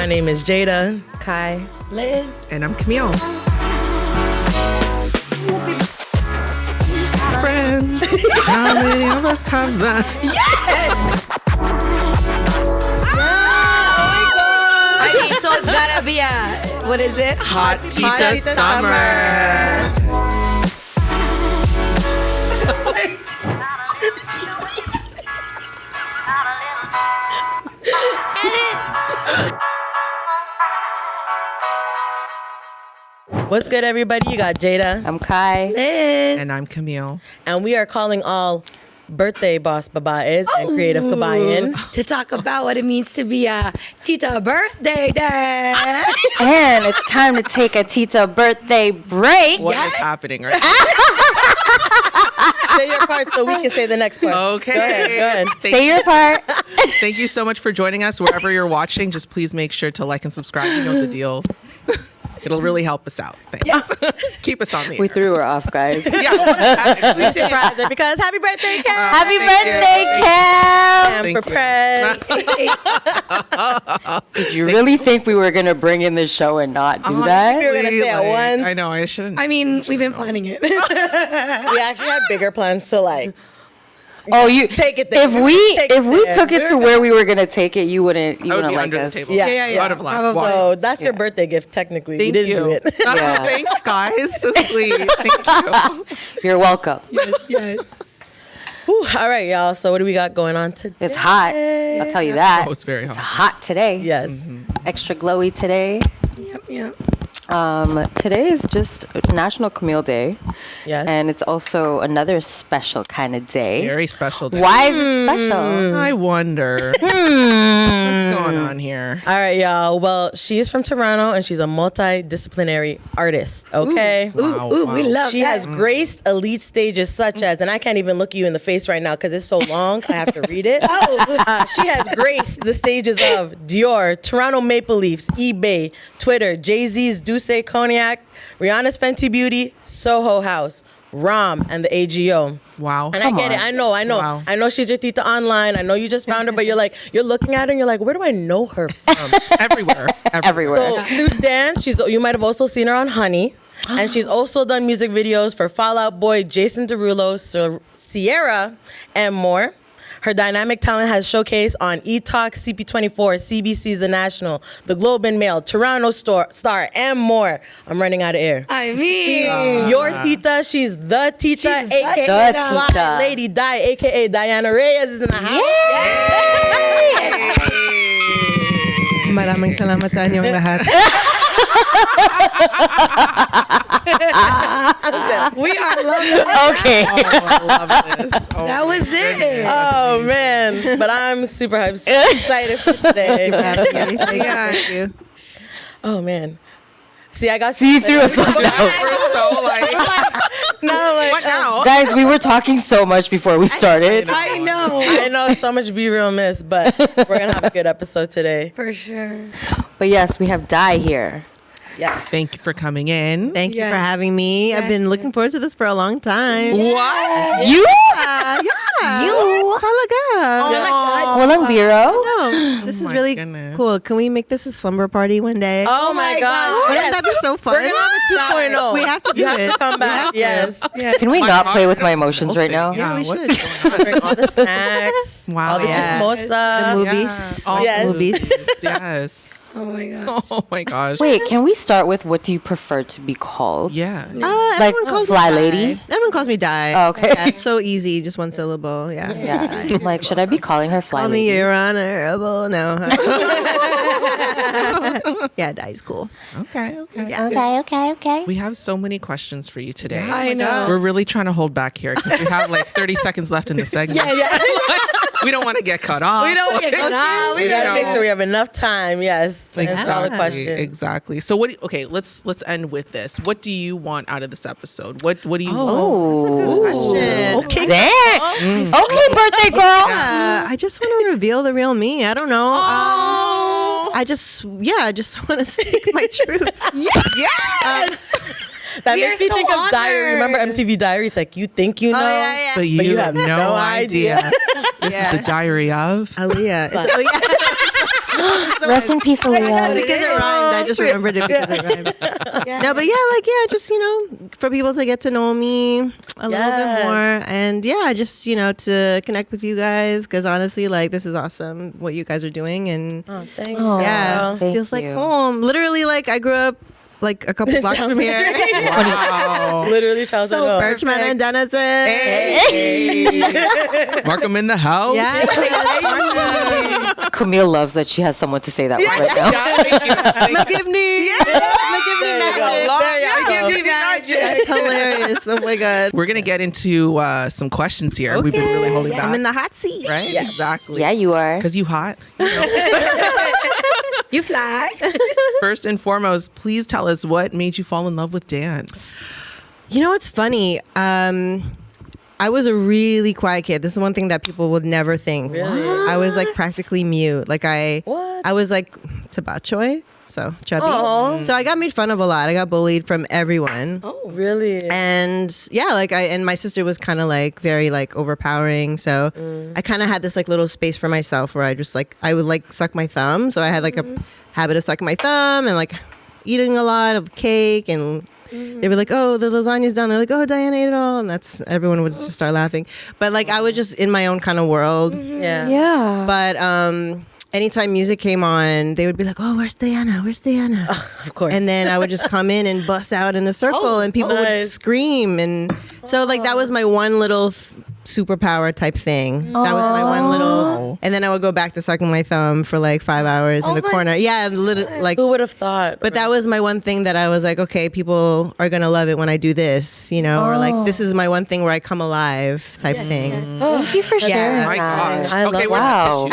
My name is Jada. Kai. Liz. And I'm Camille. Friends, how many of us have that? Yes! So it's gotta be what is it? Hot Tita Summer. What's good, everybody? You got Jada. I'm Kai. Liz. And I'm Camille. And we are calling all birthday boss babais and creative kabayan to talk about what it means to be a Tita birthday day. And it's time to take a Tita birthday break. What is happening right Say your part so we can say the next part. Okay. Go ahead. Say your part. Thank you so much for joining us. Wherever you're watching, just please make sure to like and subscribe. You know the deal. It'll really help us out. Thanks. Keep us on the air. We threw her off, guys. Yeah. We surprised her because happy birthday, Cam. Happy birthday, Cam. And for press. Did you really think we were going to bring in this show and not do that? We were going to say it once. I know, I shouldn't. I mean, we've been planning it. We actually had bigger plans to Oh, you take it there. If we took it to where we were gonna take it, you wouldn't I would be like under us. the table. Yeah. I would have laughed. So that's your birthday gift, technically. Thank you didn't you. do it. Yeah. Thanks, guys. So sweet. Thank you. You're welcome. Yes. Whew. All right, y'all. So what do we got going on today? It's hot. I'll tell you that. Oh, it's very hot. It's hot today. Yes. Extra glowy today. Yep. Today is just National Camille Day. Yes. And it's also another special kind of day. Very special day. Why is it special? I wonder. What's going on here? All right, y'all. Well, she's from Toronto and she's a multidisciplinary artist. Okay. Wow, We love She has graced elite stages such as, and I can't even look you in the face right now because it's so long, I have to read it. She has graced the stages of Dior, Toronto Maple Leafs, eBay, Twitter, Jay-Z's Douce Cognac, Rihanna's Fenty Beauty, Soho House, Rom, and the AGO. Wow. And I get it. I know. Wow. I know she's your Tita online. I know you just found her, but you're looking at her and you're like, where do I know her from? Everywhere. Everywhere. So through dance, you might have also seen her on Honey. And she's also done music videos for Fall Out Boy, Jason Derulo, Sierra, and more. Her dynamic talent has showcased on eTalk, CP24, CBC's The National, The Globe and Mail, Toronto Star, and more. I'm running out of air. I mean, She's your Tita. She's the Tita, a.k.a. the Fly Tita. Lady Di, a.k.a. Diana Reyes is in the house. Maraming salamat sa inyong lahat. we are loving Okay. Oh, I love this. Oh, that was it. Oh, man. But I'm super excited for today. Thank you. Oh, man. See, I got See, you threw us off. We're so what now? Guys, we were talking so much before we started. I know. I know so much Be Real Miss, but we're going to have a good episode today. For sure. But yes, we have Di here. Yeah. Thank you for coming in. Thank you for having me. I've been looking forward to this for a long time. What? You? You? Talaga. Walang biro? No, this is my really goodness. cool. Can we make this a slumber party one day? Oh, my God. Wouldn't that be so fun? We're going to have a 2.0. We have to do You have it. to come back. Yes. Can we not play with my emotions right now? Yeah, we what- should. Bring all the snacks. Wow. All the Yeah. mimosa. The movies. All Yes. Movies. Yes. Oh my gosh. Oh my gosh. Wait, can we start with what do you prefer to be called? Yeah. Like Everyone calls Fly me Di. Lady? Everyone calls me Di. Oh, okay. Yeah, it's so easy, just one syllable. Yeah. Yeah. Like, should I be calling her Fly Call Lady? me Your Honorable. No. Yeah, Di's cool. Okay. Okay. We have so many questions for you today. I know. We're really trying to hold back here because we have like 30 seconds left in the segment. Yeah. We don't want to get cut off. We don't get cut off. We got to make know. sure we have enough time. Yes. And solid question. Exactly. So let's end with this. What do you want out of this episode? What do you want? Oh. Question. Okay. Dang. Okay, birthday girl. I just want to reveal the real me. I don't know. I just want to speak my truth. Yes. That We makes are me so think of Diary. honored. Remember MTV Diary? It's like, you think you know, But you have no idea. This is the diary of Aaliyah. Rest in peace, Aaliyah. Because it rhymed. I just remembered it because it rhymed. No, but just, for people to get to know me a little bit more. And just, to connect with you guys. Because honestly, like, this is awesome what you guys are doing. And Thank you. it feels like home. Literally, like, I grew up like a couple blocks from here. Wow. Literally, childhood home. Birchman and Denison. Hey. Markham in the house. Yeah. Camille loves that she has someone to say that with right now. McGivney. That's hilarious. Oh my God. We're going to get into some questions here. We've been really holding back. I'm in the hot seat. Right? Yes. Exactly. Yeah, you are. Because you hot. You fly. First and foremost, please tell us what made you fall in love with dance. You know what's funny? I was a really quiet kid. This is one thing that people would never think. Really? I was like practically mute. Like I was like tabachoy, so chubby. Aww. So I got made fun of a lot. I got bullied from everyone. Oh, really? And and my sister was kind of like very like overpowering. So I kind of had this like little space for myself where I just like, I would like suck my thumb. So I had like a habit of sucking my thumb and like eating a lot of cake, and they were like, oh, the lasagna's done. They're like, oh, Diana ate it all. And everyone would just start laughing. But like, I was just in my own kind of world. Yeah. Yeah. But anytime music came on, they would be like, oh, where's Diana? Where's Diana? Of course. And then I would just come in and bust out in the circle, and people would nice. scream. And so like, that was my one little superpower type thing. That was my one little, and then I would go back to sucking my thumb for like 5 hours in the corner. Yeah, like, who would have thought? but that was my one thing that I was like, okay, people are gonna love it when I do this, or like, this is my one thing where I come alive type thing. Thank you for sharing My that. gosh. I Okay, love- we're Wow.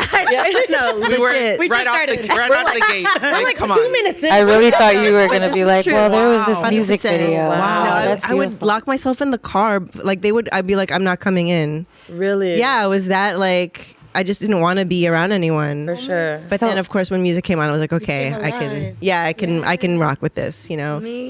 No, We were legit. right off the gate. Like, come on. 2 minutes in. I really thought you were going to this be is like, true. well, there was this 100%. music video. Wow. No, That's I would beautiful. lock myself in the car. Like I'd be like, I'm not coming in. Really? Yeah, I was that like, I just didn't want to be around anyone. For sure. But So- then of course when music came on, I was like, okay, came I can, alive. I can rock with this,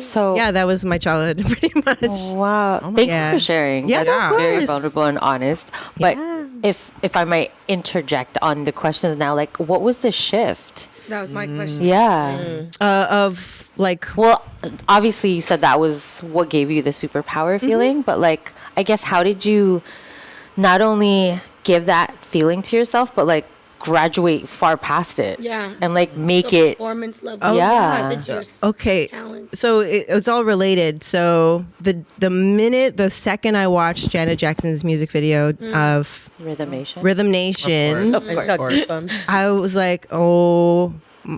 So, Yeah, that was my childhood pretty much. wow. Thank God. you for sharing. Yeah, That's of very course. vulnerable and honest. But if I might interject on the questions now, like, what was the shift? That was my question. Yeah. Of like, Well, obviously you said that was what gave you the superpower feeling, but like, I guess how did you not only give that feeling to yourself, but like graduate far past it? Yeah. And like make The it. performance level. Oh, yeah. It's your okay, talent. so it's all related. So the second I watched Janet Jackson's music video of Rhythm Nation. Rhythm Nation, I just got goosebumps. I was like, oh,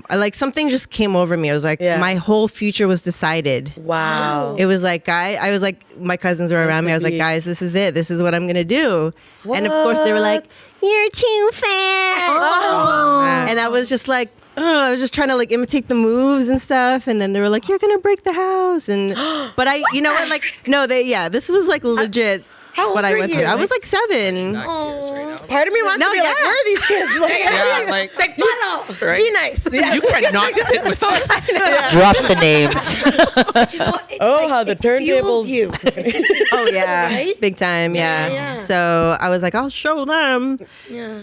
like something just came over me. I was like, Yeah. my whole future was decided. Wow. It was like, I was like, my cousins were around me. I was like, guys, this is it. This is what I'm going to do. And of course they were like, you're too fat. And I was just like, I was just trying to like imitate the moves and stuff. And then they were like, you're going to break the house. And, but you know what? Like, no, this was like legit. How old What I were went you? through. I was like 7. Part of me wants to be like, where are these kids? Like, Yeah, like, right? be nice. Yeah. You cannot sit with us. Drop the names. Oh, how the turntables. You. Oh yeah, Right? big time. Yeah. Yeah. So I was like, I'll show them. Yeah.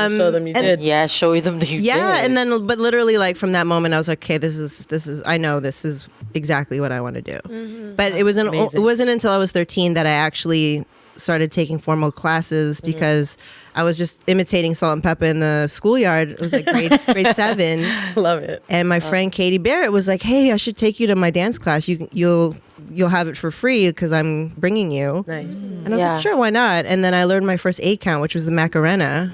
Show them you and- did. Yeah, show them that you Yeah, did. and then but literally like from that moment, I was like, okay, this is. I know this is exactly what I want to do. But it wasn't until I was 13 that I actually started taking formal classes because I was just imitating Salt and Pepper in the schoolyard. It was like grade 7. Love it. And my friend Katie Barrett was like, "Hey, I should take you to my dance class. You'll have it for free because I'm bringing you." Nice. And I was Yeah. like, "Sure, why not?" And then I learned my first 8 count, which was the Macarena.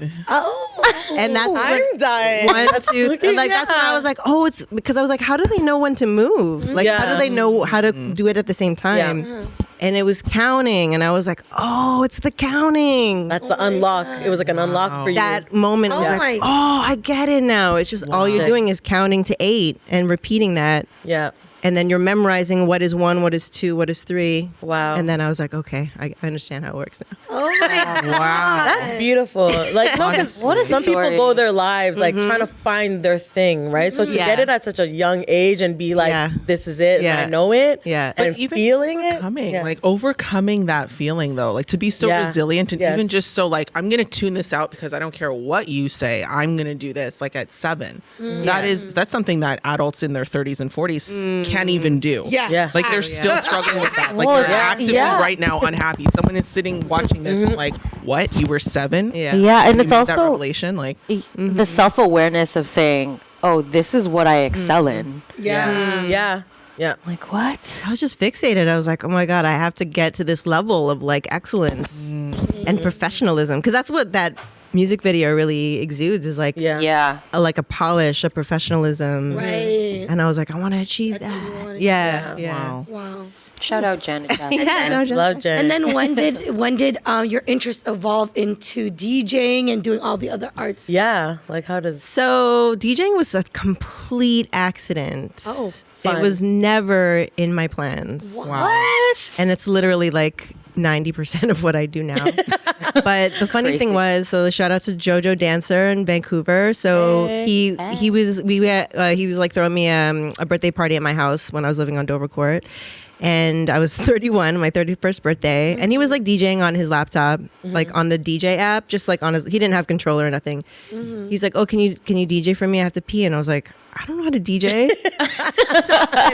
And that's I'm dying. 1, 2, like that's when I was like, "Oh, it's because I was like, how do they know when to move? Like, how do they know how to do it at the same time?" And it was counting, and I was like, "Oh, it's the counting." That's the unlock. It was like an unlock for you. That moment was Oh like, my- "Oh, I get it now." It's just all you're Sick. doing is counting to 8 and repeating that. Yeah. and then you're memorizing what is 1, what is 2, what is 3. Wow. And then I was like, okay, I understand how it works now. Oh my God. Wow. That's beautiful. Like, no, because What a some people story. go their lives like trying to find their thing, right? So to Yeah. get it at such a young age and be like, Yeah. this is it, Yeah. and I know it, Yeah. and even feeling it, overcoming, yeah. like overcoming that feeling though, like to be so Yeah. resilient and Yes. even just so like, I'm gonna tune this out because I don't care what you say, I'm gonna do this. Like at 7, that's something that adults in their 30s and 40s can't even do. Yeah. Yeah. Like they're still struggling with that. Like Well, they're actively yeah. right now unhappy. Someone is sitting watching this and like, what? You were 7? Yeah. Yeah, and You it's made that also revelation. Like, the self-awareness of saying, oh, this is what I excel in. Yeah. yeah. Like, what? I was just fixated. I was like, oh my God, I have to get to this level of like excellence and professionalism. Because that's what that music video really exudes, is like, Yeah. Yeah. like a polish, a professionalism. Right. And I was like, I want to achieve That's what you that. wanna Yeah. do. Yeah. wow. Wow. Shout out Janet Jackson. Yeah. Love Jen. And then when did your interest evolve into DJing and doing all the other arts? yeah, like how does So DJing was a complete accident. Oh, fun. It was never in my plans. Wow. And it's literally like 90% of what I do now. But the funny Crazy. thing was, so shout out to Jojo Dancer in Vancouver. So he was like throwing me a birthday party at my house when I was living on Dover Court. And I was 31, my 31st birthday, and he was like DJing on his laptop, like on the DJ app, just like on his. He didn't have controller or nothing. He's like, "Oh, can you DJ for me? I have to pee." And I was like, "I don't know how to DJ."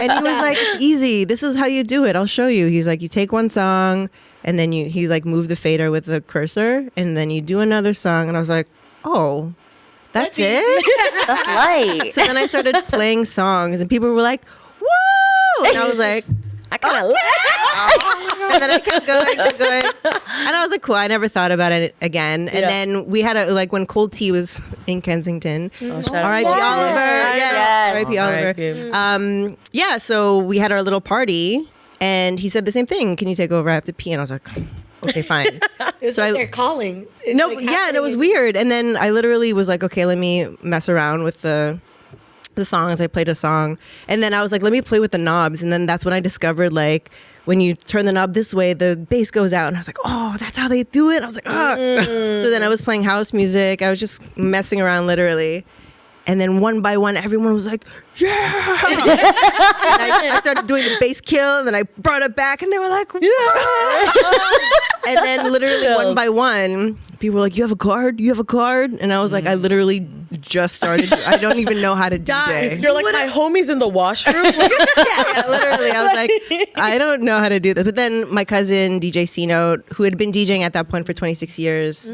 And he was like, "It's easy. This is how you do it. I'll show you." He's like, "You take one song, and then he like move the fader with the cursor, and then you do another song." And I was like, "Oh, that's it." That's light. So then I started playing songs, and people were like, "Woo!" And I was like, I kind of and then I kept going. And I was like, cool. I never thought about it again. And Yeah. then we had like when Cold Tea was in Kensington. shout out R.I.P. Yes. Oliver. Yes. R.I.P. Oliver. R.I.P. Yeah, so we had our little party, and he said the same thing. Can you take over? I have to pee. And I was like, okay, fine. It was So like I- they're calling. It's No, like yeah, and it was happening. weird. And then I literally was like, okay, let me mess around with the songs. I played a song, and then I was like, let me play with the knobs. And then that's when I discovered, like, when you turn the knob this way, the bass goes out. And I was like, oh, that's how they do it. I was like, oh. So then I was playing house music. I was just messing around, literally. And then one by one, everyone was like, yeah. And I started doing the bass kill, and then I brought it back, and they were like, yeah. And then literally one by one, people were like, you have a card? You have a card? And I was like, I literally just started. I don't even know how to DJ. You're like, my homie's in the washroom. Yeah, literally. I was like, I don't know how to do this. But then my cousin, DJ C-Note, who had been DJing at that point for 26 years,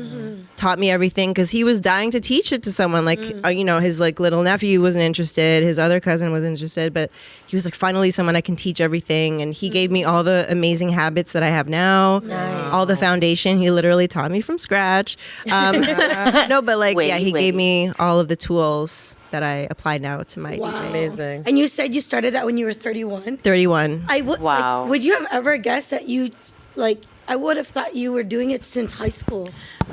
taught me everything because he was dying to teach it to someone. Like, you know, his like little nephew wasn't interested. His other cousin wasn't interested. But he was like, finally someone I can teach everything. And he gave me all the amazing habits that I have now. All the foundation. He literally taught me from scratch. No, but like, yeah, he gave me all of the tools that I apply now to my Wow. DJ. Amazing. And you said you started that when you were 31. 31. Wow. Like, would you have ever guessed that you, like, I would have thought you were doing it since high school.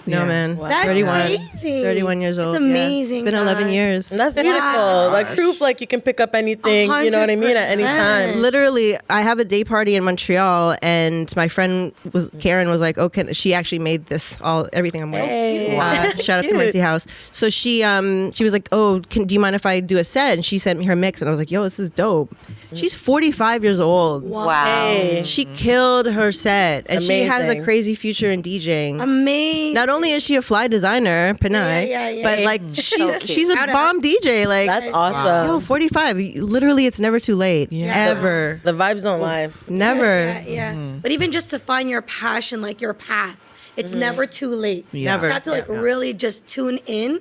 No, Yeah. man. Wow. That's 31. amazing. 31 years old. It's yeah. amazing. It's been 11 guys. years. And that's beautiful. Wow. Like proof, like you can pick up anything. You know what I mean? At any 100%. time. Literally, I have a day party in Montreal, and my friend Karen was like, "Oh, she actually made this everything I'm wearing." Hey. Shout out to Cute. Mercy House. So she was like, "Oh, do you mind if I do a set?" And she sent me her mix, and I was like, "Yo, this is dope." She's 45 years old. Wow. Hey. She killed her set, and she has a Amazing. crazy future in DJing. Amazing. Not only is she a fly designer, Pinay, Yeah. but like she's a Proud of bomb DJ. Like That's awesome. yo, 45. Literally, it's never too late. Ever. The vibes don't lie. Never. Yeah. But even just to find your passion, like your path, it's never too late. Yeah. Never. You have to like really just tune in.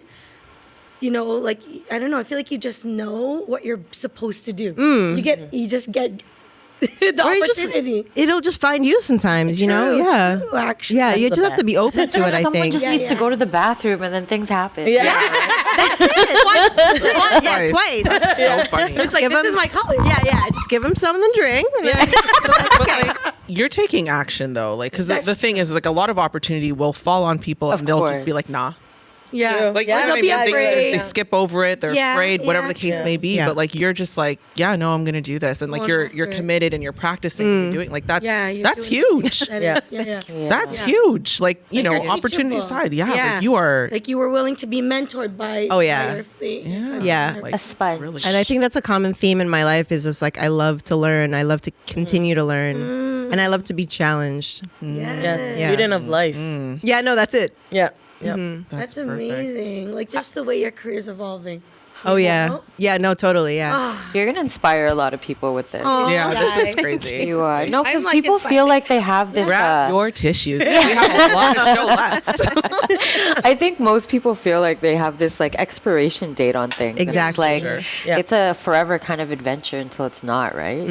You know, like I don't know. I feel like you just know what you're supposed to do. You just get the Or you just- opportunity. It'll just find you sometimes, you know? True, Yeah. true, actually. Yeah, you the just have to be open to it, I Someone think. just Yeah, needs to yeah. go to the bathroom and then things happen. Yeah. Yeah, twice. So funny. It's like Give this them- is my college. Yeah. Just give them something to drink. And then, You're taking action though, like because That's the thing is, like a lot of opportunity will fall on people Of and they'll course. just be like, nah. Yeah. Like, Yeah, you know what I they'll be mean? afraid. They skip over it. They're Yeah, afraid, whatever yeah. the case may be. Yeah. But like, you're just like, yeah, no, I'm gonna do this, and like, Going you're after it. committed and you're practicing. You're doing like that's Yeah, that's doing huge. That Yeah. is- yeah. Yeah. That's Yeah. huge. Like, you Like, know, you're opportunity teachable. aside, yeah, like you are. Like you were willing to be mentored by. Oh, yeah. by your Yeah. Yeah. Like, A sponge. really. And I think that's a common theme in my life is just like I love to learn. I love to continue to learn. And I love to be challenged. Yes, Yeah. student of life. Yeah, no, that's it. Yeah. Yep. That's perfect. amazing. Like just the way your career is evolving. Oh yeah. know? Yeah, no, totally. Yeah. You're gonna inspire a lot of people with this. Yeah, this is guys. crazy. You are. No, because I'm, like, people feel inspired. like they have this. Grab your tissues. We have a lot of show left. I think most people feel like they have this like expiration date on things. And Exactly. It's like Sure. Yeah. it's a forever kind of adventure until it's not, right? So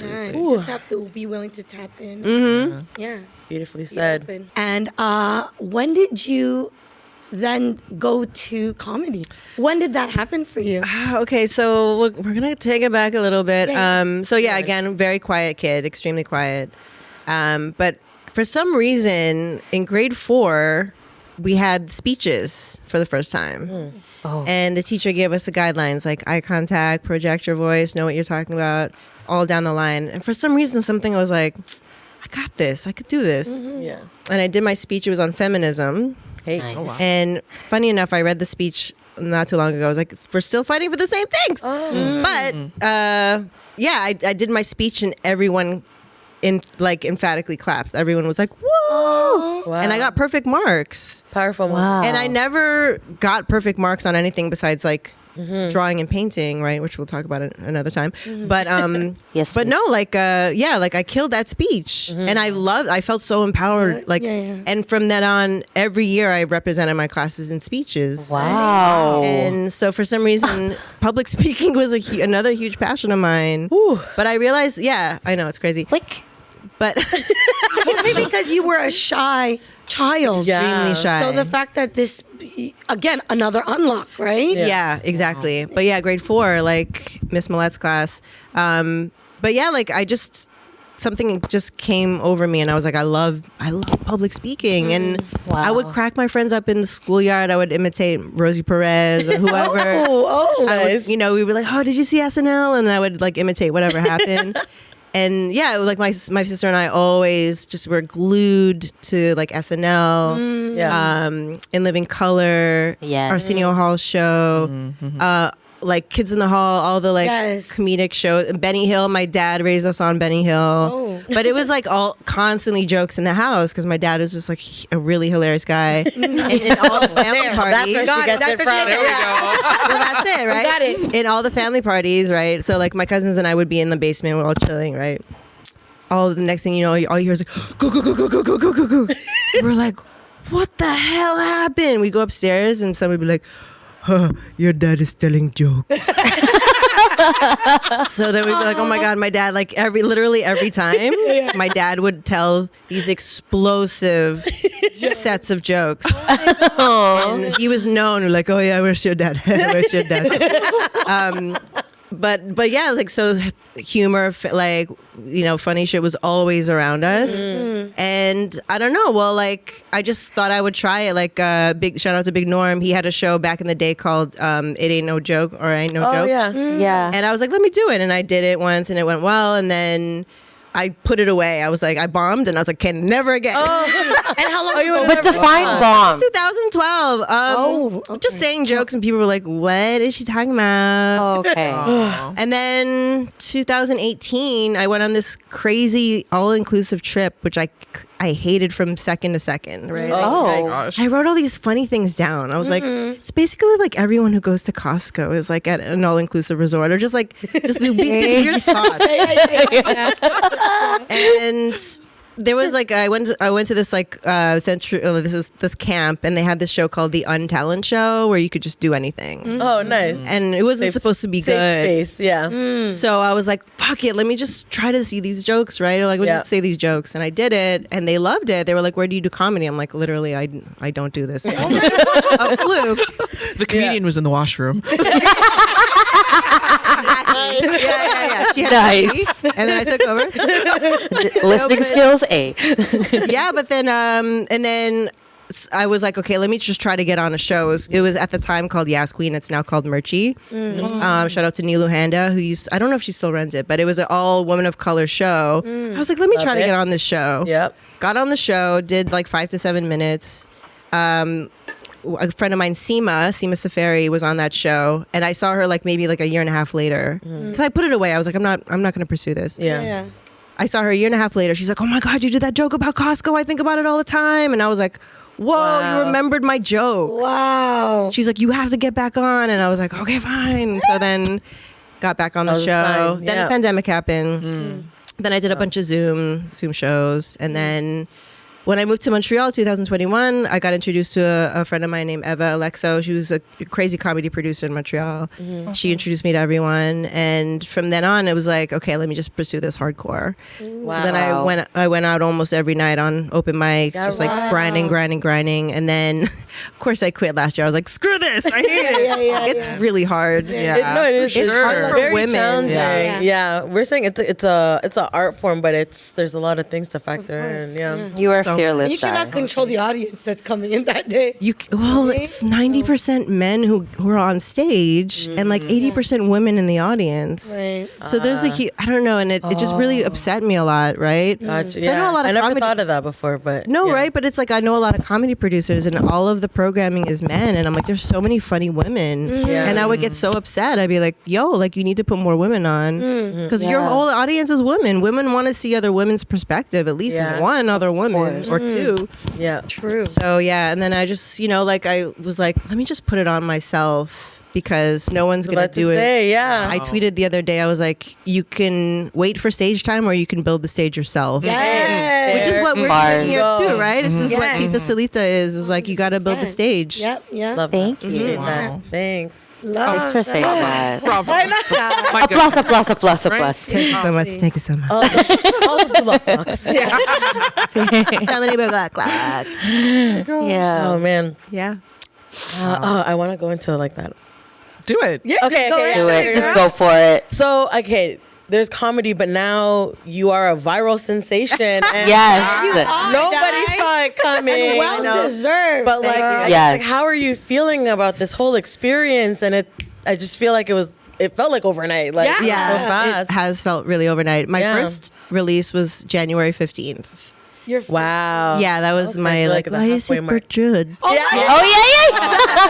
Yeah, you just have to be willing to tap in. Yeah. Beautifully be said. open. And when did you then go to comedy? When did that happen for you? Okay, so we're gonna take it back a little bit. Yeah. So yeah, again, very quiet kid, extremely quiet. But for some reason, in grade 4, we had speeches for the first time. Oh. And the teacher gave us the guidelines like eye contact, project your voice, know what you're talking about, all down the line. And for some reason, something I was like, I got this. I could do this. Yeah. And I did my speech. It was on feminism. Hey. Nice. Oh, wow. And funny enough, I read the speech not too long ago. I was like, we're still fighting for the same things. But yeah, I did my speech and everyone emphatically clapped. Everyone was like, whoa. Wow. And I got perfect marks. powerful. Wow. And I never got perfect marks on anything besides like drawing and painting, right? Which we'll talk about it another time. But Yes, but please. no, like like I killed that speech, and I felt so empowered. Like, and from then on, every year I represented my classes in speeches. Wow. And so for some reason, public speaking was another huge passion of mine. But I realized, I know it's crazy, Click. but Mostly because you were a shy child. Yeah. extremely shy. So the fact that this, again, another unlock, right? Yeah, exactly. But yeah, grade 4, like Miss Millette's class. But yeah, like something just came over me, and I was like, I love public speaking, and I would Wow. crack my friends up in the schoolyard. I would imitate Rosie Perez or whoever. Oh, I would, nice. we would be like, oh, did you see SNL? And I would like imitate whatever happened. And yeah, it was like my sister and I always just were glued to like SNL, Yeah. In Living Color, Yes. Arsenio Hall's show, like Kids in the Hall, all the like Yes. comedic shows. Benny Hill, my dad raised us on Benny Hill. Oh. But it was like all constantly jokes in the house because my dad was just like a really hilarious guy. And in all the family That's parties. where she gets it from. There we go. Well, that's it, right? got it. In all the family parties, right? So like my cousins and I would be in the basement, we're all chilling, right? All the next thing you know, all you hear is like, go, go, go, go, go, go, go, go, go. We're like, what the hell happened? We go upstairs and somebody would be like, your dad is telling jokes. So then we'd be like, oh my God, my dad, like literally every time, my dad would tell these explosive sets of jokes. And he was known, like, oh yeah, where's your dad? Where's your dad? But yeah, like, so humor, like, funny shit was always around us. And I don't know, well, like, I just thought I would try it. Like, big shout out to Big Norm. He had a show back in the day called It Ain't No Joke or Ain't No Oh Joke. yeah. Yeah. And I was like, let me do it. And I did it once and it went well. And then I put it away. I was like, I bombed and I was like, can never again. And how long ago? But define bomb. 2012. okay. Just saying jokes and people were like, what is she talking about? Okay. And then 2018, I went on this crazy all-inclusive trip, which I hated from second to second, right? Oh. Gosh. I wrote all these funny things down. I was like, it's basically like everyone who goes to Costco is like at an all-inclusive resort, or just the weird thoughts. And there was like I went to this like this camp, and they had this show called the Untalent Show where you could just do anything, Oh, nice. and it wasn't supposed to be Safe good. space. Yeah. So I was like, fuck it, let me just try to see these jokes, right? Or like, let's Yeah. just say these jokes. And I did it, and they loved it. They were like, where do you do comedy? I'm like, literally, I don't do this. A fluke. The comedian was in the washroom. Yeah. She had Nice. and then I took over. Listening skills, A. Yeah, but then, and then I was like, okay, let me just try to get on a show. It was at the time called Yas Queen. It's now called Merchie. Shout out to Nilu Handa, who I don't know if she still runs it, but it was an all women of color show. I was like, let me try to get on this show. Yep. Got on the show, did like 5 to 7 minutes. A friend of mine, Seema Safari, was on that show, and I saw her like maybe like a year and a half later. Cause I put it away. I was like, I'm not going to pursue this. Yeah. I saw her a year and a half later. She's like, oh my God, you did that joke about Costco. I think about it all the time. And I was like, whoa, you remembered my joke. Wow. She's like, you have to get back on. And I was like, okay, fine. So then got back on the show. Then the pandemic happened. Then I did a bunch of Zoom shows. And then when I moved to Montreal 2021, I got introduced to a friend of mine named Eva Alexo. She was a crazy comedy producer in Montreal. She introduced me to everyone. And from then on, it was like, okay, let me just pursue this hardcore. Wow. So then I went out almost every night on open mics, just like grinding. And then, of course, I quit last year. I was like, screw this. I hate it. It's really hard. Yeah. It is. It's hard for very women. challenging. Yeah. Yeah. We're saying it's an art form, but there's a lot of things to factor in. Yeah. You are fearless. You cannot control the audience that's coming in that day. It's 90% men who are on stage and like 80% women in the audience. Right. So there's a huge, I don't know, and it just really upset me a lot, right? Gotcha. So Yeah. I know a lot of I never comedy- thought of that before, but No, yeah. right? But it's like I know a lot of comedy producers and all of the programming is men. And I'm like, there's so many funny women. Yeah. And I would get so upset. I'd be like, yo, like you need to put more women on. Because your whole audience is women. Women want to see other women's perspective, at least one other woman or two. Yeah. True. So yeah, and then I just, like I was like, let me just put it on myself because no one's gonna do it. Yeah. I tweeted the other day, I was like, you can wait for stage time or you can build the stage yourself. Yes. Which is what we're Bars. doing here too, right? This is what Yes. Tita Salita is like you gotta build the stage. Yep. Yeah. Love Thank that. you. Appreciate Wow. that. Thanks. Love Thanks for saying that. Bravo. My Applause, applause, applause, Right? applause. Thank you so much. Thank you so much. All the love box. So many black clocks. Yeah. Oh man. Yeah. I want to go into like that. Do it. Yeah. Okay. Do it. Just go for it. So there's comedy, but now you are a viral sensation. And Yes. nobody saw it coming. Well deserved. But like, girl. Yes. how are you feeling about this whole experience? And I just feel like it felt like overnight. Like so fast. It has felt really overnight. My Yeah. first release was January 15th. You're Wow. Yeah, that was my so like, the why is halfway it mark. Bertrud? Oh, Yeah. my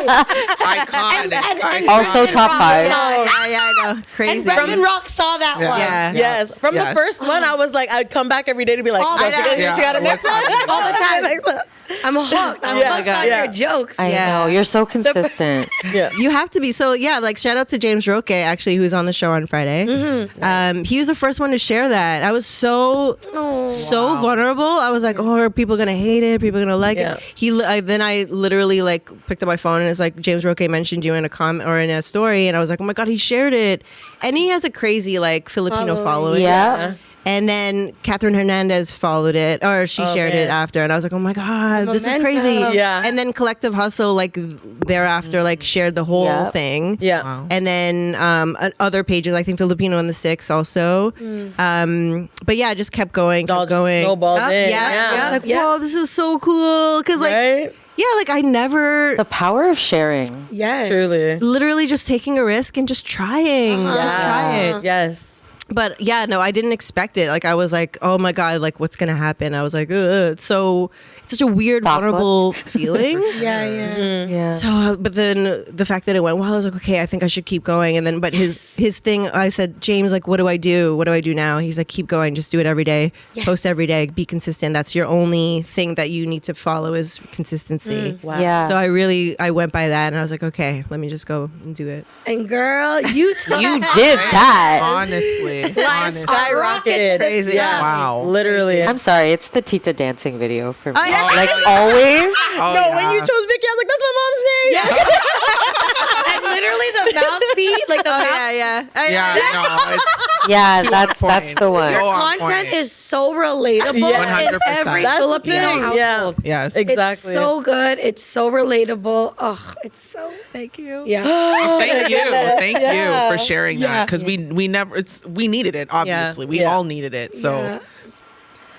Oh, Iconic. Also top five. Yeah, I know. Crazy. Brendan Rock saw that one. Yeah. Yes. From the Yes. first one, I was like, I'd come back every day to be like, All "Yo, the time. she got a next one. All the time. Next one. I'm hooked. I'm Yeah. hooked on Yeah. your jokes. I know. You're so consistent. Yeah. You have to be. So yeah, like shout out to James Roque, actually, who's on the show on Friday. He was the first one to share that. I was so vulnerable. I was like, oh, are people gonna hate it? People gonna like Yeah. it? Then I literally like picked up my phone and it's like James Roque mentioned you in a comment or in a story, and I was like, oh my god, he shared it, and he has a crazy like Filipino following. Yeah. And then Catherine Hernandez followed it, or she shared it after, and I was like, "Oh my god, this is Momentum. crazy!" Yeah. And then Collective Hustle, like thereafter, like shared the whole Yep. thing. Yeah. Wow. And then other pages, I think Filipino in the Six also. But yeah, I just kept going, All kept just going. snowballed Yep. in. Yeah, I was like, Yeah. whoa, this is so cool, because like, Right? yeah, like I never. The power of sharing. Yes. Truly. Literally just taking a risk and just trying. Just try it. Yes. But yeah, no, I didn't expect it. Like I was like, oh my god, like what's gonna happen? I was like, ugh. It's such a weird, Thought vulnerable feeling. Yeah. Yeah. So, but then the fact that it went well, I was like, okay, I think I should keep going. And then, but his thing, I said, James, like, what do I do? What do I do now? He's like, keep going, just do it every day, post every day, be consistent. That's your only thing that you need to follow is consistency. Wow. Yeah. So I went by that, and I was like, okay, let me just go and do it. And girl, you took You did that. Honestly. Honestly. Skyrocketed. Crazy. Yeah. Wow. Literally. I'm sorry. It's the Tita dancing video for me. yeah. Like always. Oh, No, yeah. when you chose Vicky, I was like, that's my mom's name. and literally the mouth beat, like the mouth. yeah. Yeah, no, it's Yeah, too that's on that's point. the one. So on Content point. is so relatable Yeah. in every 100%. That's the Filipino thing. household. Yeah. Yes. Exactly. It's so good. It's so relatable. Oh, it's so. Thank you. Yeah. Thank you. Thank Yeah. you for sharing that because we never we needed it, obviously. We Yeah. all needed it. So Yeah.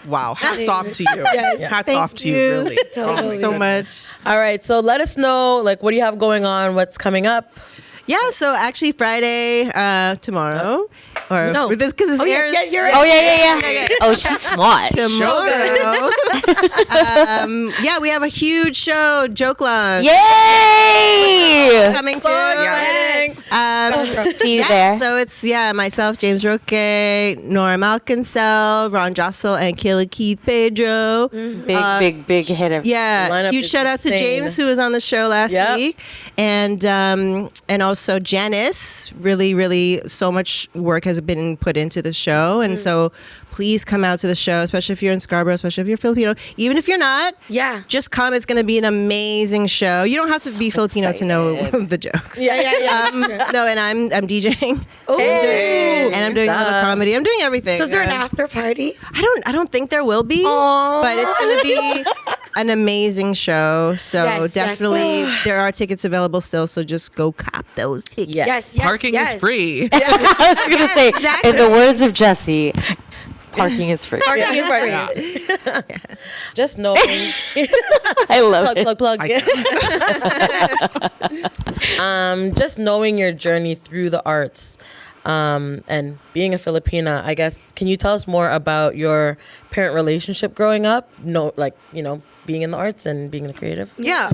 Wow. Hats off to you. Hats off to you, really. Thank you so much. All right, so let us know, like, what do you have going on? What's coming up? Yeah, so actually Friday, tomorrow, or No. this because it's airs you're right. Oh yeah. Oh, she's smart. tomorrow. Yeah, we have a huge show, Joke Lunch. Yay! Coming to See you there. So it's myself, James Roque, Nora Malkinsell, Ron Jossel, and Kayla Keith Pedro. Big hitter. Yeah, Lineup huge is shout out to insane. James who was on the show last Yep. week, and also Janice. Really, so much work has been put into the show, and so please come out to the show, especially if you're in Scarborough, especially if you're Filipino. Even if you're not, just come. It's going to be an amazing show. You don't have to be Filipino to know the jokes. Yeah. No, and I'm DJing. Ooh. And I'm doing all the comedy. I'm doing everything. So is there an after party? I don't think there will be, but it's going to be an amazing show. So Yes, definitely yes. there are tickets available still. So just go cop those tickets. Yes. Parking is free. I was gonna say, in the words of Jesse, parking is free. Parking is free. Just knowing. I love it. plug. Just knowing your journey through the arts, and being a Filipina, I guess. Can you tell us more about your parent relationship growing up? Being in the arts and being a creative. Yeah,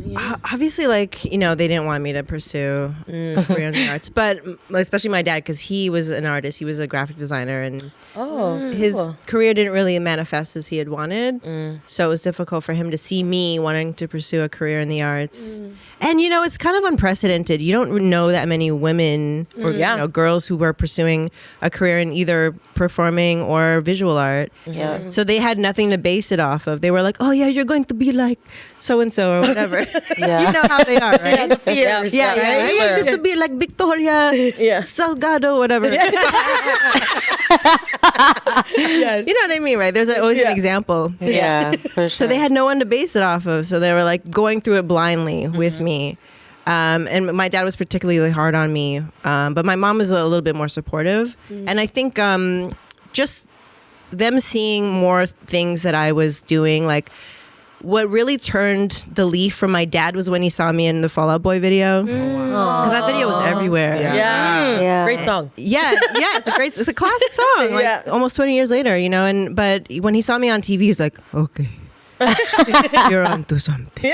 obviously, they didn't want me to pursue a career in the arts, but especially my dad, because he was an artist. He was a graphic designer, and his career didn't really manifest as he had wanted. So it was difficult for him to see me wanting to pursue a career in the arts. And it's kind of unprecedented. You don't know that many women or girls who were pursuing a career in either performing or visual art. Yeah. So they had nothing to base it off of. They were like, "Oh yeah, you're going to be like so and so or whatever." Yeah. You know how they are, right? The fears. Yeah, right? Sure. You're going to be like Victoria Salgado, whatever. Yes. You know what I mean, right? There's always an example. Yeah, for sure. So they had no one to base it off of. So they were like going through it blindly with me. And my dad was particularly hard on me. But my mom was a little bit more supportive. And I think just them seeing more things that I was doing, like what really turned the leaf from my dad was when he saw me in the Fall Out Boy video. Because that video was everywhere. Yeah. Great song. Yeah, it's a classic song. Like almost 20 years later, but when he saw me on TV, he's like, "Okay, you're onto something."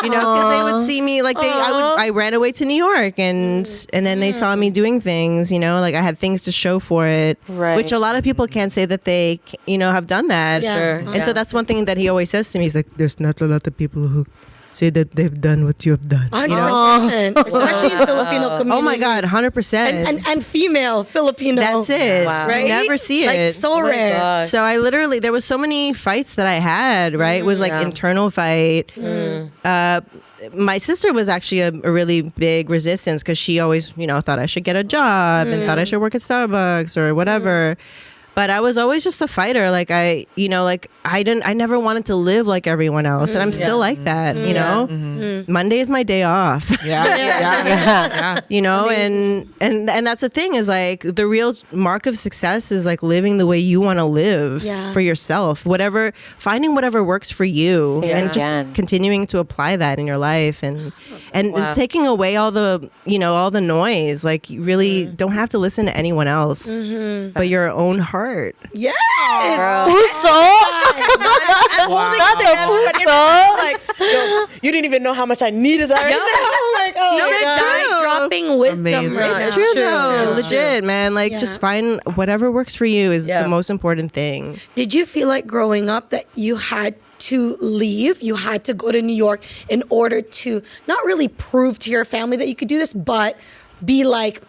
Because they would see me I ran away to New York and then they saw me doing things, like I had things to show for it, Right. which a lot of people can't say that they, have done that. Yeah. Sure. And so that's one thing that he always says to me. He's like, "There's not a lot of people who say that they've done what you have done." 100%. Especially in Filipino community. Oh my God, 100%. And female Filipino. That's it. Wow. Right? You never see it. Like so rare. gosh. So I literally, there was so many fights that I had, right? It was like internal fight. My sister was actually a really big resistance because she always, thought I should get a job and thought I should work at Starbucks or whatever. But I was always just a fighter. Like I never wanted to live like everyone else. And I'm still like that, Monday is my day off. Yeah. And that's the thing is like the real mark of success is like living the way you want to live for yourself, finding whatever works for you and just continuing to apply that in your life and taking away all the, all the noise. Like you really don't have to listen to anyone else, but your own heart. Yes. You didn't even know how much I needed that. Dropping wisdom. Amazing. Right It's now. true though. It's Legit, man. Like just find whatever works for you is the most important thing. Did you feel like growing up that you had to leave, you had to go to New York in order to not really prove to your family that you could do this, but be like,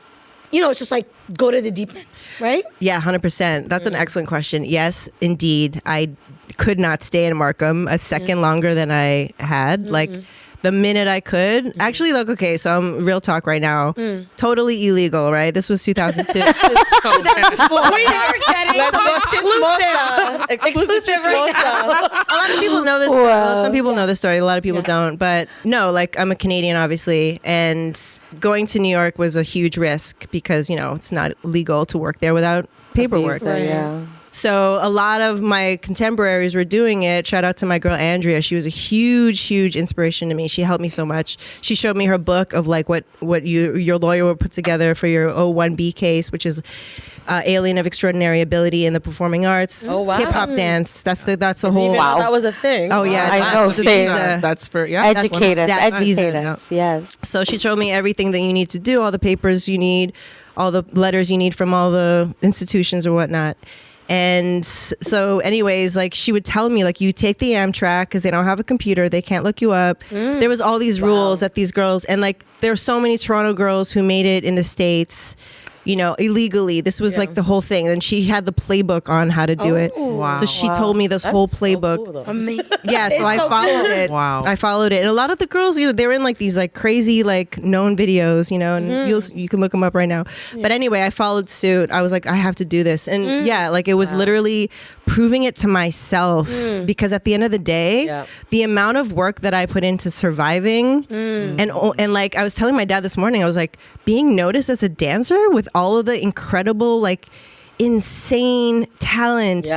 it's just like go to the deep end, right? Yeah, 100%. That's an excellent question. Yes, indeed. I could not stay in Markham a second longer than I had. Like the minute I could. Actually, look, okay, so I'm real talk right now. Totally illegal, right? This was 2002. We are getting Exclusive right now. A lot of people know this. Some people know this story. A lot of people don't. But no, like I'm a Canadian, obviously, and going to New York was a huge risk because it's not legal to work there without paperwork. Yeah. So a lot of my contemporaries were doing it. Shout out to my girl Andrea. She was a huge inspiration to me. She helped me so much. She showed me her book of like what your lawyer would put together for your 01B case, which is alien of extraordinary ability in the performing arts. Oh, wow. Hip hop dance. That's the whole. Even though that was a thing. Oh yeah, I know. Say That's for educate us. that's Educate one. us. Yes. So she showed me everything that you need to do, all the papers you need, all the letters you need from all the institutions or whatnot. And so anyways, like she would tell me like, you take the Amtrak because they don't have a computer. They can't look you up. There was all these rules that these girls, and like there are so many Toronto girls who made it in the States, you know, illegally. This was like the whole thing. And she had the playbook on how to do it. Wow. So she told me this whole That's so playbook. cool, though. Amazing. Yeah, so I followed it. Wow. I followed it. And a lot of the girls, you know, they were in like these like crazy like known videos, you know, and you can look them up right now. But anyway, I followed suit. I was like, I have to do this. And yeah, like it was literally proving it to myself because at the end of the day, the amount of work that I put into surviving and like I was telling my dad this morning, I was like, being noticed as a dancer with all of the incredible like insane talent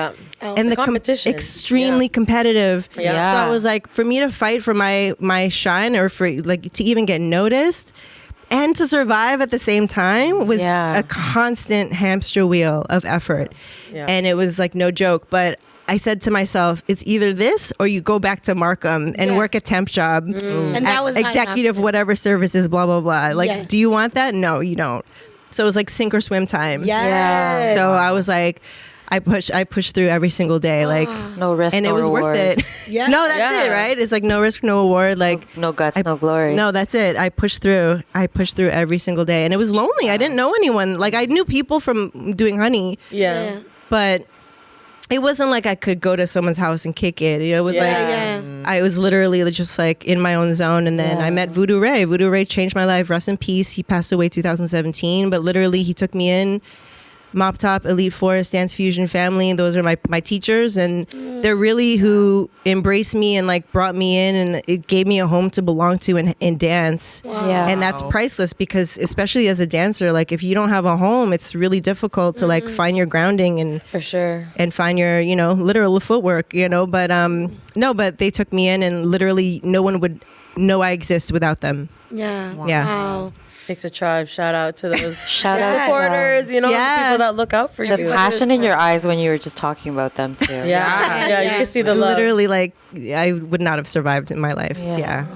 and the competition extremely competitive. Yeah. So I was like, for me to fight for my shine or for like to even get noticed and to survive at the same time was a constant hamster wheel of effort. And it was like no joke. But I said to myself, it's either this or you go back to Markham and work a temp job. And that was not executive enough. whatever services, blah, blah, blah. Like, do you want that? No, you don't. So it was like sink or swim time. Yeah. So I was like, I pushed through every single day, like No risk, and no it was reward. worth it. Yeah. No, that's it, right? It's like no risk, no award. Like No guts, no glory. no, that's it. I pushed through every single day, and it was lonely. I didn't know anyone. Like I knew people from doing Honey, but it wasn't like I could go to someone's house and kick it. You know, it was like I was literally just like in my own zone. And then I met Voodoo Ray. Voodoo Ray changed my life. Rest in peace. He passed away 2017, but literally he took me in. Mop Top, Elite Force, Dance Fusion family. Those are my teachers, and they're really who embraced me and like brought me in, and it gave me a home to belong to in dance. Yeah. And that's priceless because especially as a dancer, like if you don't have a home, it's really difficult to like find your grounding and For sure. and find your, you know, literal footwork, you know, but no, but they took me in and literally no one would know I exist without them. Yeah. Yeah. Wow. Takes a tribe. Shout out to those Shout out to supporters, you know, Yeah. the people that look out for the you. passion in your eyes when you were just talking about them too. Yeah, you can see the love. Literally, like I would not have survived in my life. Yeah. Yeah.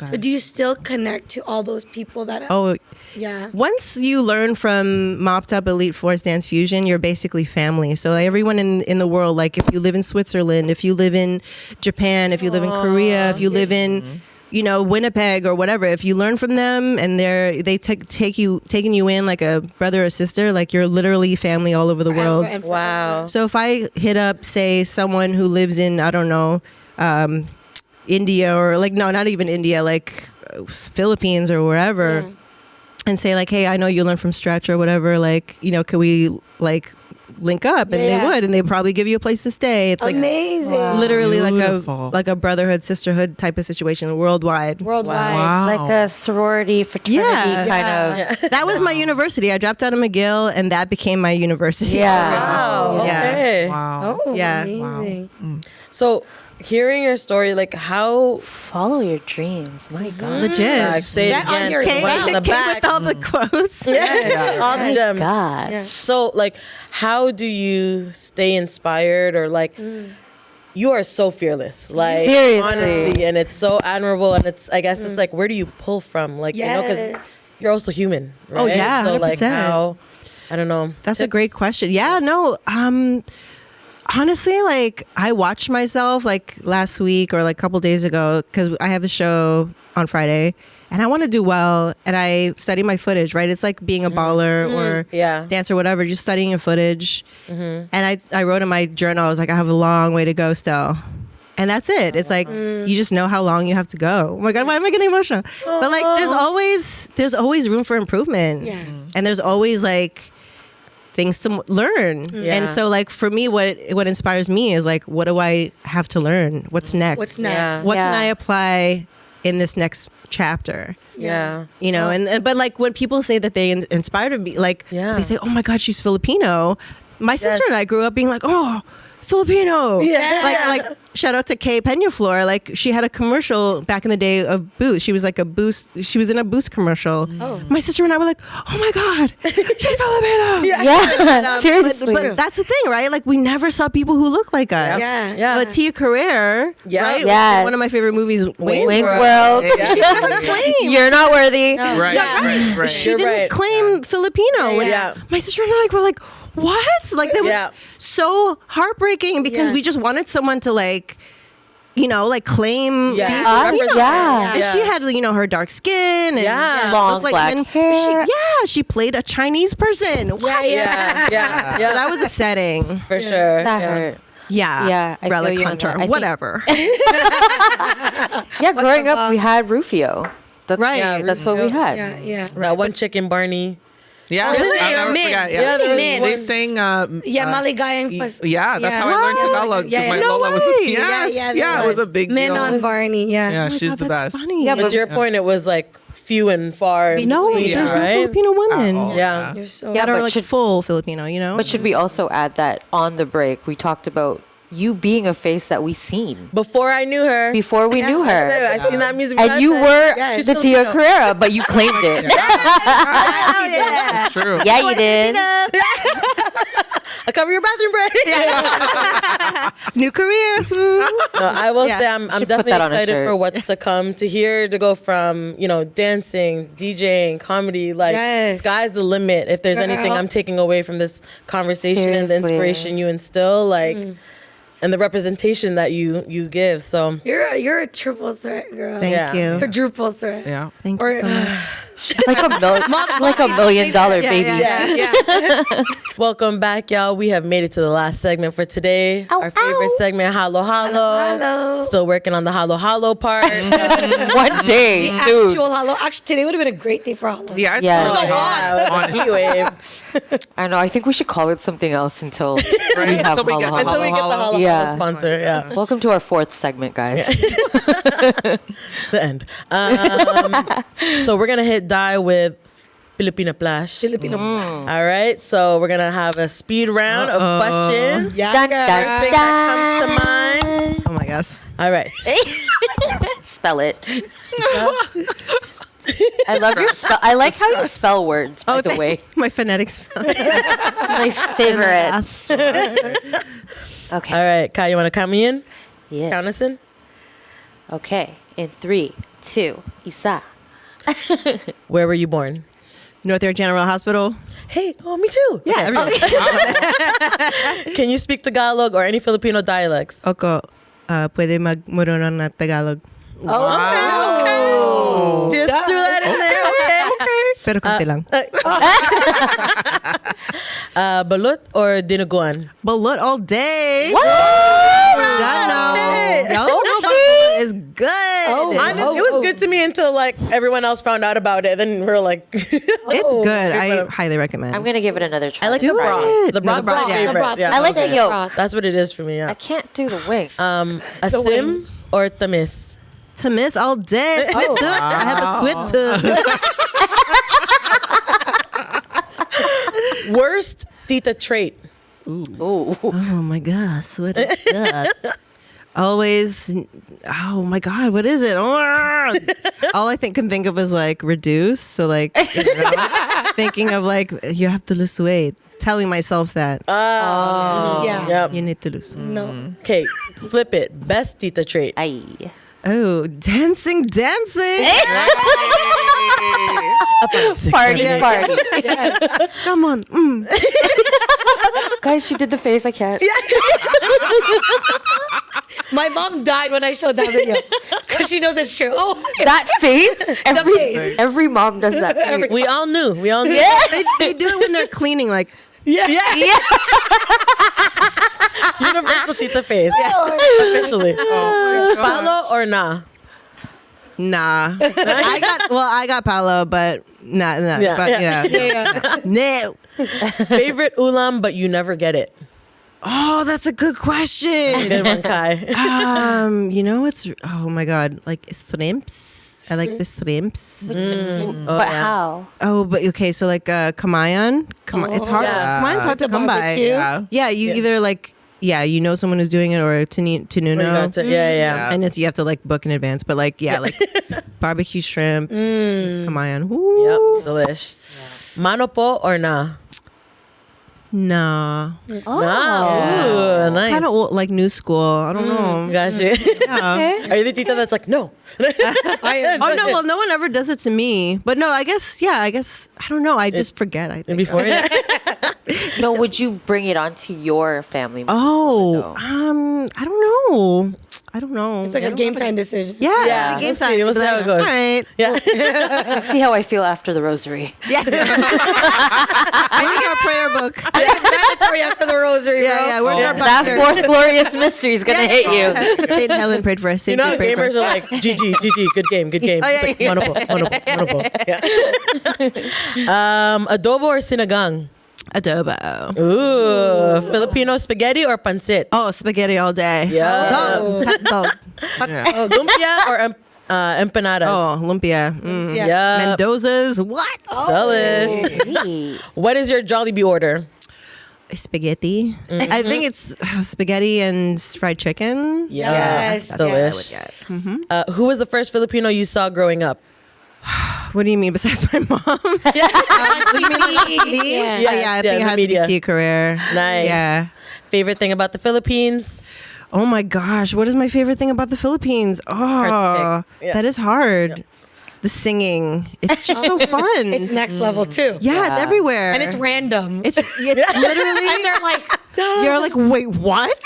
So do you still connect to all those people that Oh, yeah. once you learn from Mopped Up Elite Force Dance Fusion, you're basically family. So like, everyone in the world, like if you live in Switzerland, if you live in Japan, if you live in Korea, if you live in, you know, Winnipeg or whatever, if you learn from them and taking you in like a brother or sister, like you're literally family all over the world. And forever. Wow. So if I hit up, say, someone who lives in, I don't know, India or like, no, not even India, like Philippines or wherever, and say like, hey, I know you learn from Stretch or whatever, like, you know, can we like link up? And they would, and they probably give you a place to stay. It's like Amazing. literally Beautiful. like a brotherhood, sisterhood type of situation worldwide. Worldwide. Wow. Like a sorority, fraternity kind of. That was my university. I dropped out of McGill, and that became my university. Yeah. Wow. Yeah. Okay. Wow. Oh, Yeah. amazing. So, hearing your story, like how Follow your dreams. My God. Legit. like, say it That on again. your the one in the Came back. with all the quotes. Yeah. All the gems. Gosh. So, like, how do you stay inspired or like? You are so fearless, like Seriously. honestly, and it's so admirable. And it's, I guess, it's like, where do you pull from, like, you know, because Yes. you're also human, right? Oh, yeah, So, like, 100%. how? I don't know. That's a Tips? great question. Yeah, no. Honestly, like I watched myself like last week or like a couple days ago because I have a show on Friday and I want to do well, and I study my footage. Right, it's like being a baller or dancer, or whatever. Just studying your footage. And I wrote in my journal, I was like, I have a long way to go still. And that's it. It's like you just know how long you have to go. Oh my God, why am I getting emotional? But like, there's always room for improvement. Yeah. And there's always like things to learn. And so like for me, what inspires me is like, what do I have to learn? What's next? What's next? What can I apply in this next chapter? Yeah. You know, and but like when people say that they inspired me, like they say, oh my God, she's Filipino. My sister and I grew up being like, oh, Filipino. Yeah. Like shout out to Kay Peñaflor. Like she had a commercial back in the day of Boost. She was like she was in a Boost commercial. Oh. My sister and I were like, oh my God, she's Filipino. Yeah, seriously. But that's the thing, right? Like we never saw people who look like us. Yeah. But Tia Carrere, Yeah. right? Yes. One of my favorite movies, Wayne's World. She never claimed. You're not worthy. Right. She You're didn't right. claim Filipino. Yeah. My sister and I were like, what? Like that was Yeah. so heartbreaking because Yeah. we just wanted someone to like, like claim Yeah. being Us? Filipino. Yeah. And she had, her dark skin and Yeah. Long looked black and hair. she played a Chinese person. What? Yeah. That was upsetting. For sure. That Yeah. hurt. Yeah. Yeah, I feel Relic you on Hunter, that. I think- whatever. Yeah, growing up, we had Rufio. That's, Right. Yeah, That's what we had. Yeah. That one chick in Barney. Yeah, Really? I'll never Min. forget. Yeah, Yeah, there was Min. they one- sang. Maligayang pas. Yeah, that's how I learned Tagalog. 'Cause Yeah, my no Lola was. way. Yes, Yeah, it was a big Men deal. on Barney. Yeah. Yeah, Oh my she's God, the that's best. funny. Yeah, But to your point, it was like few and far. in no, between, there's no right? Filipino women. At all. Yeah. You're so. Yeah, That are but like should- full Filipino, But should we also add that on the break, we talked about you being a face that we seen Before I knew her. before we knew her. I seen that music And you were Yeah, the Tia Carrera, but you claimed it. That's true. Yeah, you did. I cover your bathroom break. New career. No, I will say I'm Should put definitely that on a excited shirt. for what's to come. To go from dancing, DJing, comedy, like Yes. sky's the limit. If there's anything I'm taking away from this conversation and the Seriously. inspiration you instill, like, and the representation that you give. So You're a triple threat girl. Thank Yeah. you. Quadruple threat. Yeah. Thank Or you so much. like a $1 million baby. welcome back, y'all. We have made it to the last segment for today. Ow, Our favorite ow. segment, Halo Halo. Hello. Still working on the Halo Halo part. One day, dude. Actual hello. Actually, today would have been a great day for hello. Yeah. Yeah. Oh, yeah. Honestly. Heat wave. I know. I think we should call it something else until we Right? have Until we Halo get- Halo. Until we get the Halo. Halo Yeah. Halo sponsor. Yeah. Welcome to our fourth segment, guys. The end. So we're gonna hit die with Filipina Flash. Filipino. All right. So we're gonna have a speed round of questions. Yeah, Dun, girl. dun, First thing that comes to mind. Oh my gosh. All right. Spell it. I love your spell. I like how you spell words, by the way. My phonetics. It's my favorite. Okay. All right. Kai, you want to count me in? Yes. Count us in. Okay. In 3, 2, Isa. Where were you born? North Air General Hospital. Hey, oh, me too. Yeah, Okay. Can you speak Tagalog or any Filipino dialects? Oko, pwede magmurunong na Tagalog. Oh. Just threw that in there. Okay. Pero konti lang. Balut or dinuguan? Balut all day. What? Done now. Okay. Y'all don't know about balut is good. Honestly, it was good to me until like everyone else found out about it. Then we're like, It's good. I but- highly recommend. I'm going to give it another try. I like the Do broth. it. The broth's No, the my broth, yeah. favorite. The broth. Yeah. I like the yolk. Broth. That's what it is for me. I Yeah. can't do the wing. A sim or tamis? Tamis all day. Sweet tooth. I have a sweet tooth. Worst Tita trait? Ooh. Oh my gosh, what is that? Always, oh my God, what is it? All I can think of is like reduce. So like, thinking of like, you have to lose weight. Telling myself that Yeah. Yep. you need to lose weight. No. Okay, flip it. Best Tita trait? Ay. Oh, dancing. Party. Come on. Guys, she did the face. I can't. My mom died when I showed that video because she knows it's true. Oh, That face. face. Every mom does that. face. We all knew. They do it when they're cleaning. Like, Yeah. Yeah. Universal Tita face. Officially. Palo or nah? nah. I got Paolo, but nah. Yeah, But yeah. no. Favorite ulam, but you never get it. Oh, that's a good question. Good one, Kai. You know it's oh my God, like shrimps. I like the shrimps. But how? Oh, but okay, so like Kamayan. It's hard. Yeah. Kamayan's hard to The come by. barbecue. Yeah. You either like, you know someone who's doing it, or You Tenuno. got to- yeah. And you have to like book in advance. But like, like barbecue shrimp, Kamayan. Woo. Yep, delish. Manopo or nah? Nah. Oh. Nah. Ooh, nice. Kind of like new school. I don't know. Got you. Yeah. Are you the tita that's like, no? I am. Oh no! Well, no one ever does it to me. But no, I guess I don't know. I just forget. I think. Before yeah. No, would you bring it onto your family? Oh, I don't know. It's like a game time decision. Yeah, Yeah, game we'll see. time. We'll see how it goes. All right. Yeah. See how I feel after the rosary. Yeah. Where's our prayer book? It's mandatory after the rosary, bro. Yeah. Where's our That Bible? fourth glorious mystery is gonna hit you. Saint Helen prayed for us. You Saint know how Pete prayed for gamers us. are like, GG, good game. Oh, yeah, It's like, monopo. Yeah. Adobo or sinigang? Adobo. Ooh, Filipino spaghetti or pancit? Oh, spaghetti all day. Yeah. Dog. Yeah. Lumpia or empanadas? Oh, lumpia. Yeah. Yeah. Mendoza's. What? Delish. What is your Jollibee order? Spaghetti. I think it's spaghetti and fried chicken. Yes. Delish. Who was the first Filipino you saw growing up? What do you mean besides my mom? TV. Yeah, Yeah, I think the I had media. the BT career. Nice. Yeah. Favorite thing about the Philippines? Oh my gosh, what is my favorite thing about the Philippines? Hard Oh, to pick. Yeah. that is hard. The singing. It's just so fun. It's next level too. Yeah, it's everywhere. And it's random. It's literally, and they're like, you're like, wait, what?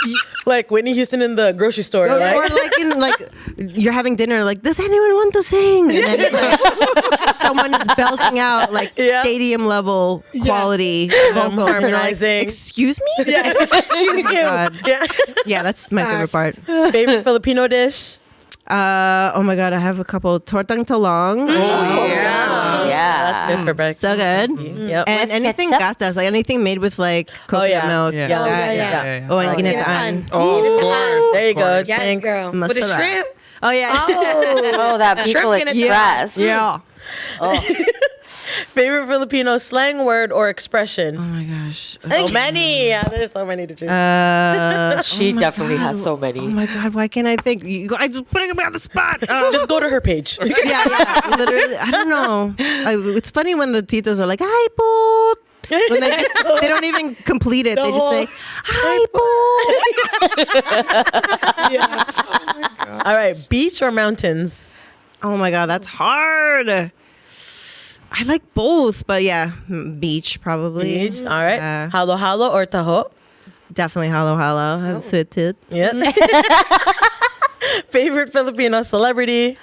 Like Whitney Houston in the grocery store, Or right? like you're having dinner, like, does anyone want to sing? And then like, someone is belting out like Yeah. stadium level quality vocals. And you're like, Harmonizing. excuse me? Yeah. Oh my God. Yeah. Yeah, that's my favorite part. Favorite Filipino dish? Oh my God, I have a couple. Tortang talong. Yeah. Good for breakfast. So good. Yep. And With anything ketchup? gatas, like anything made with like coconut yeah. milk. Yeah. Yeah. that, yeah. Oh, and Ginetaan. ginetaan. Oh, of course. There you go. Of course. yes, Thanks. girl. With a Masala. shrimp. Oh yeah. Oh, that people Shrimp in a express. Yeah. Favorite Filipino slang word or expression? Oh my gosh. So many. Yeah, there's so many to choose. She definitely has so many. Oh my God, why can't I think? I just putting me on the spot. Just go to her page. Yeah. Literally, I don't know. It's funny when the titos are like, "Hi, poot." When they don't even complete it. They just whole- say, "Hi, poot." All right, beach or mountains? Oh my God, that's hard. I like both, but yeah, beach probably. Beach. All right. Yeah. Halo halo or taho? Definitely halo. I have a sweet tooth. Yeah. Favorite Filipino celebrity?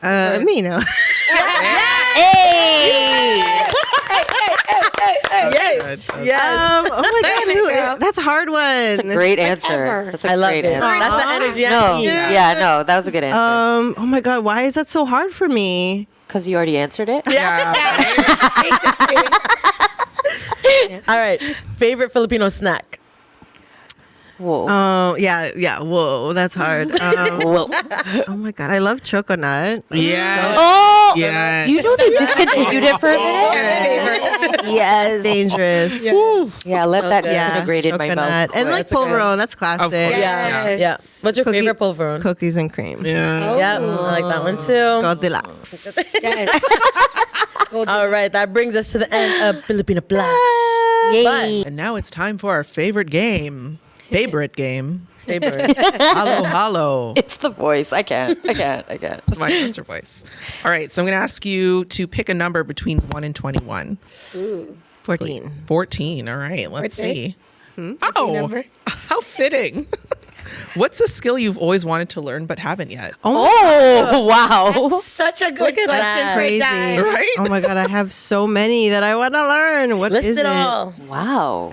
Me, no. Hey! Yes. Yes. Oh my God, that's a hard one. That's a great answer. Ever. That's a I love great it. answer. That's the energy I No, need. yeah, no, that was a good answer. Oh my God, why is that so hard for me? Because you already answered it. All right. Favorite Filipino snack? Whoa. Oh yeah. Whoa, that's hard. Whoa. Oh my God, I love choconut. Yeah. Oh, Yes. you know they discontinued it for a minute. Yes. Dangerous. Yeah, let that disintegrate in my mouth. chocolate. And like That's okay. pulveron, that's classic. Of course. Yeah. Yeah. What's your favorite pulveron? Cookies and cream. Yeah. Yeah, I like that one too. Goldilocks. Yes. All right, that brings us to the end of Filipino Flash. Yay. And now it's time for our favorite game. Favorite game. Favorite. Halo, halo. It's the voice. I can't. That's my answer voice. All right, so I'm going to ask you to pick a number between 1 and 21. 14. 14. All right, let's Birthday? see. Oh, number? how fitting. What's a skill you've always wanted to learn but haven't yet? Oh, wow. Such a good Look at question that. for Crazy. that. Right? Oh my God, I have so many that I want to learn. What List is it all. Wow.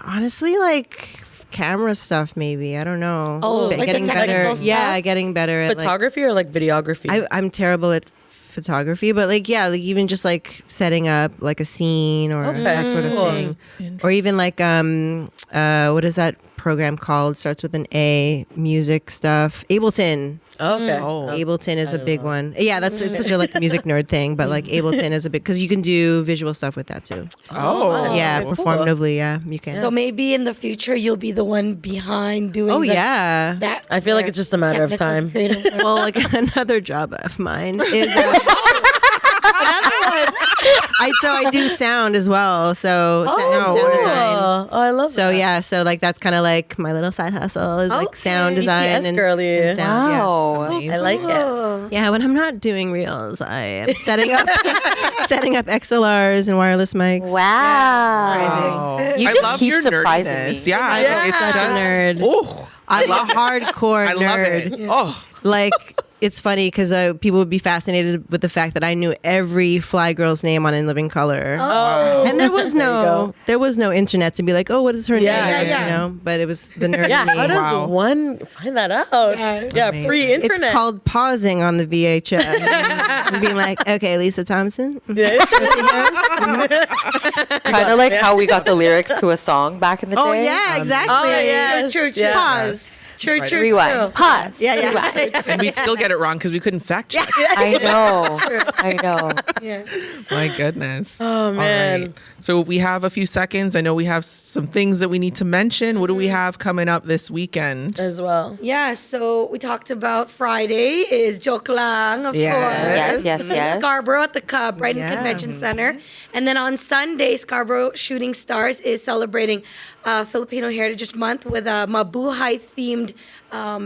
Honestly, like camera stuff, maybe. I don't know. Oh, like the getting technical better. stuff? Yeah, getting better at like, Photography or like videography? I'm terrible at photography, but like like even just like setting up like a scene or Okay. that sort of Cool. thing, or even like what is that program called, starts with an A, music stuff. Ableton. Okay. Ableton is a big one. Yeah, it's such a like music nerd thing, but like Ableton is a big, because you can do visual stuff with that too. Yeah, cool. performatively, yeah, you can. So maybe in the future you'll be the one behind doing. That I feel like it's just a matter of technical time. creative work. Well, like another job of mine is I do sound as well. So sound design. Oh, I love So that. yeah, so like that's kind of like my little side hustle is like sound design BTS girly. and sound. Yeah. Wow. I like it. Yeah, when I'm not doing reels, I am setting up XLRs and wireless mics. Wow. You I just love keep your surprising nerdiness. me. Yeah, it's Such just a nerd. Oh, I'm a hardcore I nerd. love it. Oh, Like, it's funny because people would be fascinated with the fact that I knew every fly girl's name on In Living Color. And there was no internet to be like, oh, what is her name? yeah. You know, but it was the nerd Yeah, name. how does Wow. one find that out? Yeah, pre-internet. It's called pausing on the VHS and being like, okay, Lisa Thompson. Yeah. Kind of like how we got the lyrics to a song back in the day. Oh yeah, exactly. Oh, yes. Church. Pause. Church. Rewind. Pause. Yeah. Rewind. and we'd still get it wrong because we couldn't fact check. I know. My goodness. Oh, man. All right. So we have a few seconds. I know we have some things that we need to mention. What do we have coming up this weekend? As well. Yeah, so we talked about Friday is Joklang, of course. Yes. Scarborough at the Cub, right in Convention Center. And then on Sunday, Scarborough Shooting Stars is celebrating Filipino Heritage Month with a Mabuhay-themed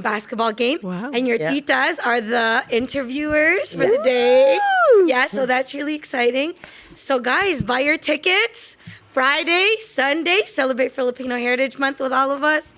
basketball game. Wow. And your titas are the interviewers for the day. Yeah, so that's really exciting. So guys, buy your tickets. Friday, Sunday, celebrate Filipino Heritage Month with all of us.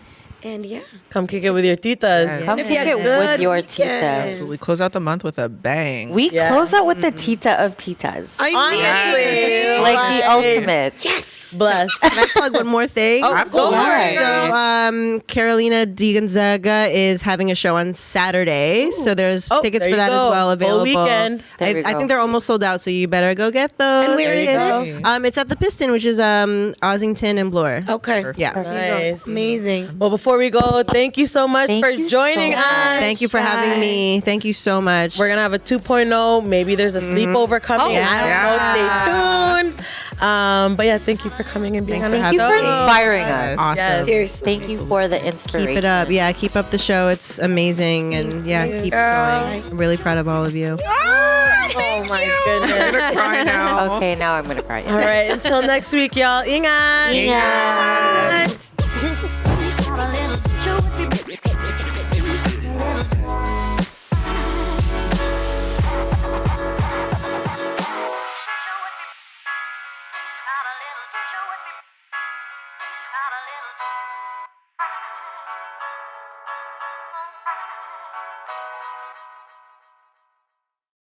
And yeah. Come kick it with your titas. Come If kick you had it good with your weekends. tita. So we close out the month with a bang. We Yeah. close out with the tita of titas. Honestly. Like the ultimate. Yes. Bless. Can I plug one more thing? Absolutely. So Carolina D. Gonzaga is having a show on Saturday. So there's tickets there for you that go. as well Full available. weekend. There we I go. think they're almost sold out, so you better go get those. And where is There you it? It's at the Piston, which is Ossington and Bloor. Okay. Yeah. Nice. Amazing. Well, before we go, thank you so much Thank for you joining so much. us. Thank you for having me. Thank you so much. We're going to have a 2.0. Maybe there's a sleepover coming. yeah. I don't know. Stay tuned. But yeah, thank you for coming and being Thanks on for the Thank you show. for inspiring us. Awesome. Yes. Seriously. Thank you for the inspiration. Keep it up. Yeah, keep up the show. It's amazing. And yeah, keep it going. I'm really proud of all of you. Oh my goodness. I'm gonna cry now. Okay, now I'm gonna cry. All right. Until next week, y'all. Ingat. Ingat.